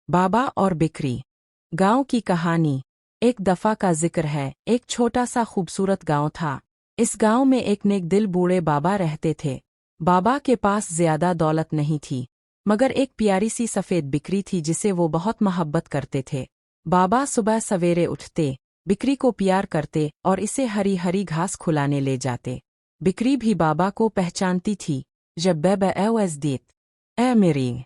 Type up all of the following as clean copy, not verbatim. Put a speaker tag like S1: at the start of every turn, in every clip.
S1: बाबा और बिक्री। गांव की कहानी। एक दफा का जिक्र है, एक छोटा सा खूबसूरत गांव था। इस गांव में एक नेक दिल बूढ़े बाबा रहते थे। बाबा के पास ज्यादा दौलत नहीं थी, मगर एक प्यारी सी सफ़ेद बिक्री थी जिसे वो बहुत मोहब्बत करते थे। बाबा सुबह सवेरे उठते, बिक्री को प्यार करते और इसे हरी हरी घास खुलाने ले जाते। बिक्री भी बाबा को पहचानती थी। जब बाबा देत ए मेरी,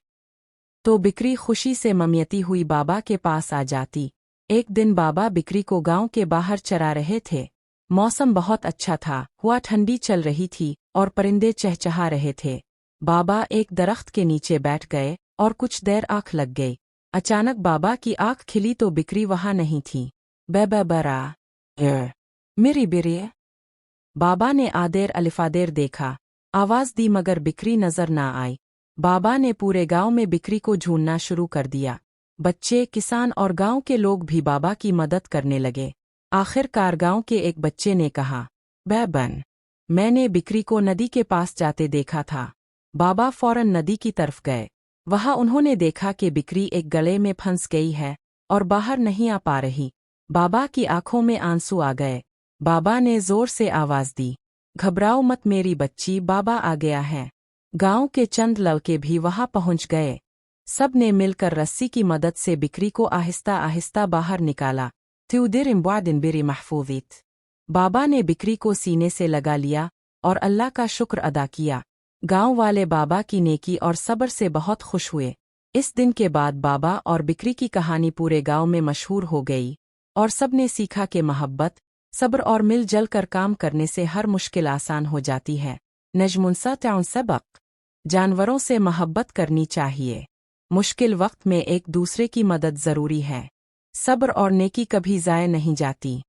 S1: तो बिक्री खुशी से ममियती हुई बाबा के पास आ जाती। एक दिन बाबा बिक्री को गांव के बाहर चरा रहे थे। मौसम बहुत अच्छा था, हवा ठंडी चल रही थी और परिंदे चहचहा रहे थे। बाबा एक दरख्त के नीचे बैठ गए और कुछ देर आंख लग गई। अचानक बाबा की आंख खिली तो बिक्री वहां नहीं थी। बाबा बरा मेरी बिरिय। बाबा ने आदेर अलिफादेर देखा, आवाज दी मगर बिक्री नजर ना आई। बाबा ने पूरे गांव में बिक्री को ढूंढना शुरू कर दिया। बच्चे, किसान और गांव के लोग भी बाबा की मदद करने लगे। आखिरकार गांव के एक बच्चे ने कहा, बहन, मैंने बिक्री को नदी के पास जाते देखा था। बाबा फौरन नदी की तरफ गए। वहां उन्होंने देखा कि बिक्री एक गले में फंस गई है और बाहर नहीं आ पा रही। बाबा की आंखों में आंसू आ गए। बाबा ने जोर से आवाज दी, घबराओ मत मेरी बच्ची, बाबा आ गया है। गांव के चंद लड़के भी वहां पहुंच गए। सब ने मिलकर रस्सी की मदद से बिक्री को आहिस्ता आहिस्ता बाहर निकाला। बिरी महफूवित। बाबा ने बिक्री को सीने से लगा लिया और अल्लाह का शुक्र अदा किया। गांव वाले बाबा की नेकी और सब्र से बहुत खुश हुए। इस दिन के बाद बाबा और बिक्री की कहानी पूरे गांव में मशहूर हो गई और सब ने सीखा कि मोहब्बत, सब्र और मिलजुल कर काम करने से हर मुश्किल आसान हो जाती है। नजमुनसा ताउन सबक। जानवरों से मोहब्बत करनी चाहिए। मुश्किल वक्त में एक दूसरे की मदद जरूरी है। सब्र और नेकी कभी ज़ाय नहीं जाती।